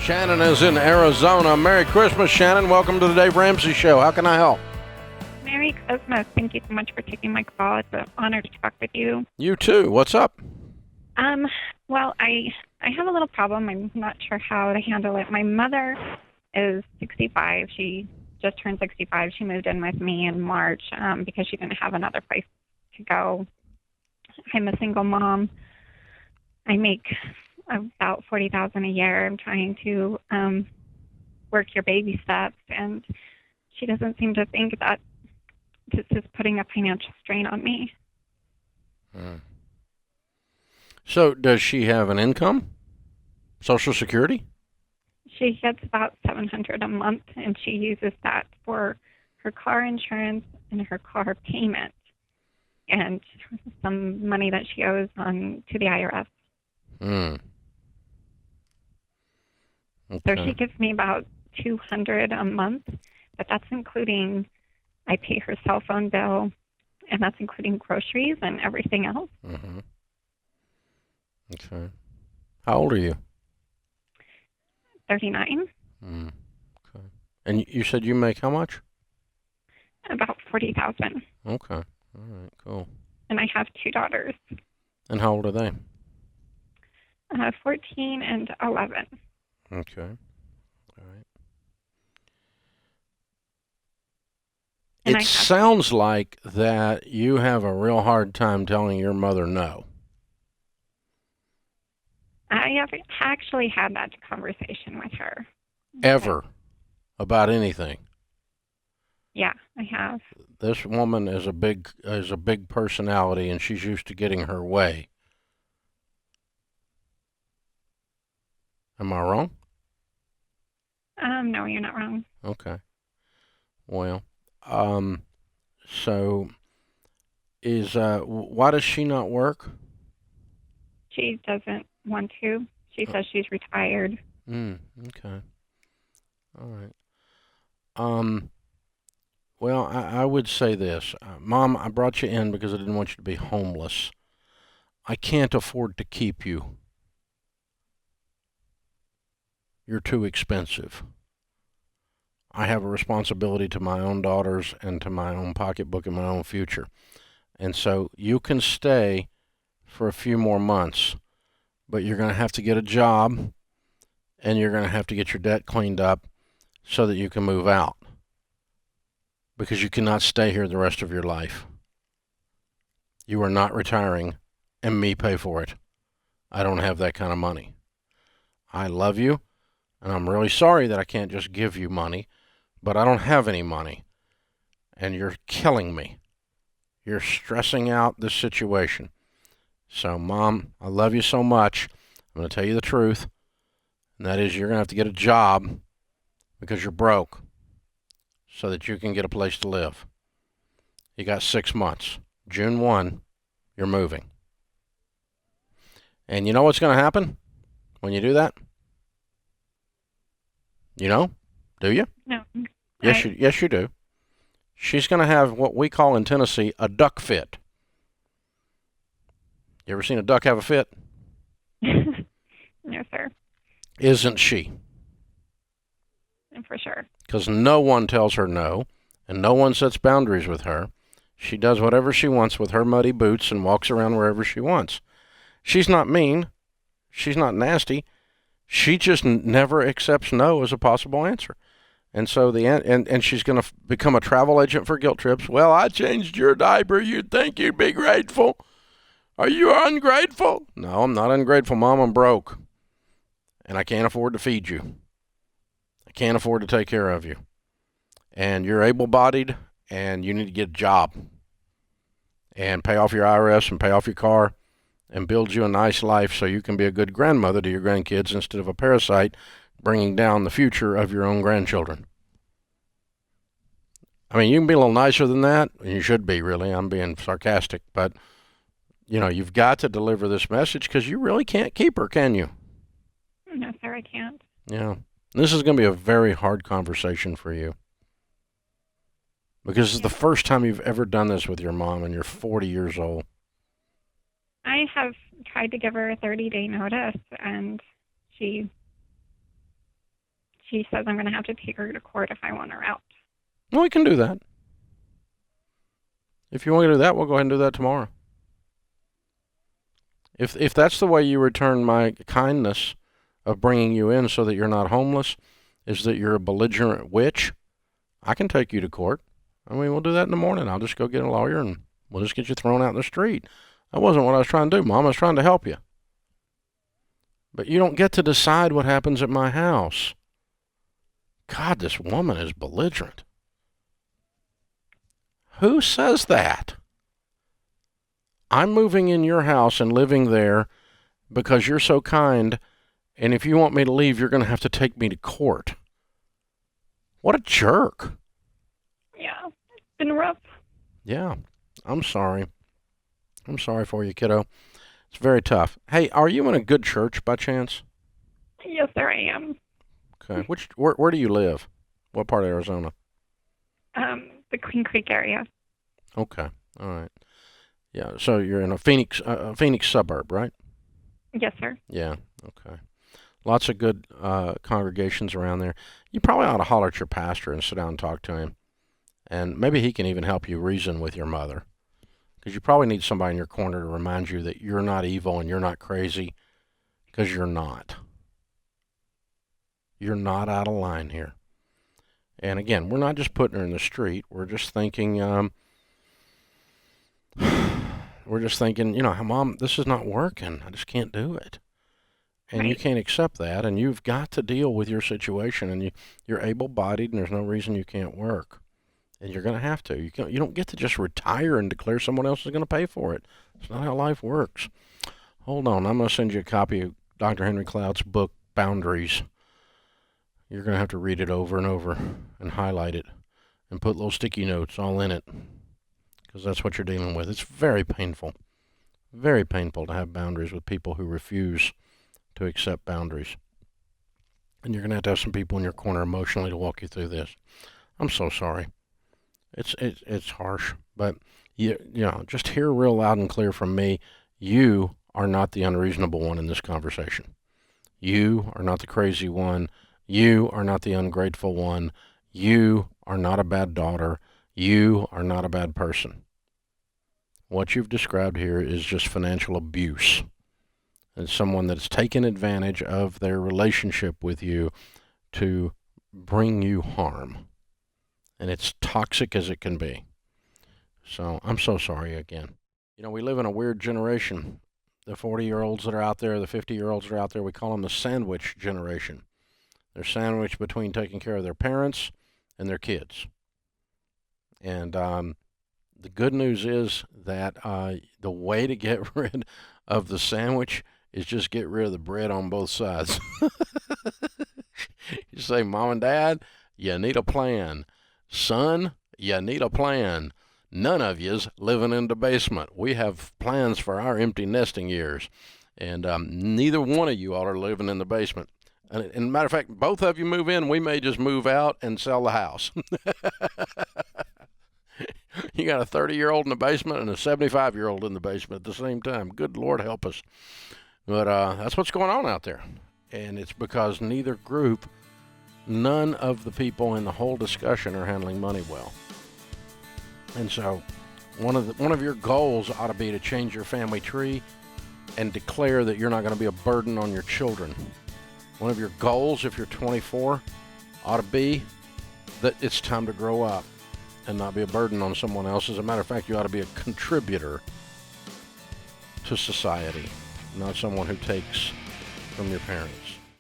Shannon is in Arizona. Merry Christmas, Shannon. Welcome to the Dave Ramsey Show. How can I help? Merry Christmas. Thank you so much for taking my call. It's an honor to talk with you. You too. What's up? Well, I have a little problem. I'm not sure how to handle it. My mother is 65. She just turned 65. She moved in with me in March because she didn't have another place to go. I'm a single mom. I make about $40,000 a year. I'm trying to work your baby steps, and she doesn't seem to think that this is putting a financial strain on me. So does she have an income? Social Security? She gets about $700 a month, and she uses that for her car insurance and her car payment, and some money that she owes to the IRS. Okay. So she gives me about $200 a month, but that's including I pay her cell phone bill, and that's including groceries and everything else. Mm-hmm. Okay. How old are you? 39. Okay. And you said you make how much? About 40,000. Okay. All right. Cool. And I have two daughters, And how old are they? 14 and 11. Okay. All right. And It sounds like that you have a real hard time telling your mother no. I haven't actually had that conversation with her. Ever. About anything. Yeah, I have. This woman is a big personality, and she's used to getting her way. Am I wrong? No, you're not wrong. Okay. Well, so why does she not work? She doesn't want to. She says she's retired. Okay. All right. Well, I would say this. Mom, I brought you in because I didn't want you to be homeless. I can't afford to keep you. You're too expensive. I have a responsibility to my own daughters and to my own pocketbook and my own future. And so you can stay for a few more months, but you're going to have to get a job, and you're going to have to get your debt cleaned up so that you can move out, because you cannot stay here the rest of your life. You are not retiring and me pay for it. I don't have that kind of money. I love you, and I'm really sorry that I can't just give you money, but I don't have any money, and you're killing me. You're stressing out this situation. So, Mom, I love you so much. I'm going to tell you the truth, and that is you're going to have to get a job because you're broke so that you can get a place to live. You got 6 months. June 1, you're moving. And you know what's going to happen when you do that? You know? Do you? No. Yes, you do. She's going to have what we call in Tennessee a duck fit. You ever seen a duck have a fit? No, sir. Isn't she? For sure. Because no one tells her no, and no one sets boundaries with her. She does whatever she wants with her muddy boots and walks around wherever she wants. She's not mean. She's not nasty. She just never accepts no as a possible answer. And so and she's going to become a travel agent for guilt trips. Well, I changed your diaper. You'd think you'd be grateful. Are you ungrateful? No, I'm not ungrateful, Mom. I'm broke. And I can't afford to feed you. I can't afford to take care of you. And you're able-bodied, and you need to get a job. And pay off your IRS and pay off your car and build you a nice life so you can be a good grandmother to your grandkids instead of a parasite bringing down the future of your own grandchildren. I mean, you can be a little nicer than that, and you should be, really. I'm being sarcastic, but, you know, you've got to deliver this message because you really can't keep her, can you? No, sir, I can't. Yeah. This is going to be a very hard conversation for you because it's the first time you've ever done this with your mom, and you're 40 years old. I have tried to give her a 30-day notice, and she he says I'm going to have to take her to court if I want her out. Well, we can do that. If you want to do that, we'll go ahead and do that tomorrow. If that's the way you return my kindness of bringing you in so that you're not homeless, is that you're a belligerent witch, I can take you to court. I mean, we'll do that in the morning. I'll just go get a lawyer and we'll just get you thrown out in the street. That wasn't what I was trying to do, Mom. I was trying to help you. But you don't get to decide what happens at my house. God, this woman is belligerent. Who says that? I'm moving in your house and living there because you're so kind, and if you want me to leave, you're going to have to take me to court. What a jerk. Yeah, it's been rough. Yeah, I'm sorry. I'm sorry for you, kiddo. It's very tough. Hey, are you in a good church by chance? Yes, sir, I am. Okay. Where do you live? What part of Arizona? The Queen Creek area. Okay. All right. Yeah. So you're in a Phoenix suburb, right? Yes, sir. Yeah. Okay. Lots of good congregations around there. You probably ought to holler at your pastor and sit down and talk to him, and maybe he can even help you reason with your mother, because you probably need somebody in your corner to remind you that you're not evil and you're not crazy, because you're not. You're not out of line here. And again, we're not just putting her in the street. We're just thinking, Mom, this is not working. I just can't do it. And Right. you can't accept that, and you've got to deal with your situation, and you're able-bodied, and there's no reason you can't work. And you're going to have to. You don't get to just retire and declare someone else is going to pay for it. It's not how life works. Hold on. I'm going to send you a copy of Dr. Henry Cloud's book, Boundaries. You're going to have to read it over and over and highlight it and put little sticky notes all in it, because that's what you're dealing with. It's very painful to have boundaries with people who refuse to accept boundaries. And you're going to have some people in your corner emotionally to walk you through this. I'm so sorry. It's harsh, but just hear real loud and clear from me. You are not the unreasonable one in this conversation. You are not the crazy one. You are not the ungrateful one. You are not a bad daughter. You are not a bad person. What you've described here is just financial abuse. And someone that's taken advantage of their relationship with you to bring you harm. And it's toxic as it can be. So I'm so sorry again. We live in a weird generation. The 40-year-olds that are out there, the 50-year-olds that are out there, we call them the sandwich generation. They're sandwiched between taking care of their parents and their kids. And the good news is that the way to get rid of the sandwich is just get rid of the bread on both sides. You say, Mom and Dad, you need a plan. Son, you need a plan. None of you's living in the basement. We have plans for our empty nesting years. And neither one of you are living in the basement. And matter of fact, both of you move in, we may just move out and sell the house. You got a 30-year-old in the basement and a 75-year-old in the basement at the same time. Good Lord help us. But that's what's going on out there. And it's because none of the people in the whole discussion are handling money well. And so one of your goals ought to be to change your family tree and declare that you're not going to be a burden on your children. One of your goals, if you're 24, ought to be that it's time to grow up and not be a burden on someone else. As a matter of fact, you ought to be a contributor to society, not someone who takes from your parents.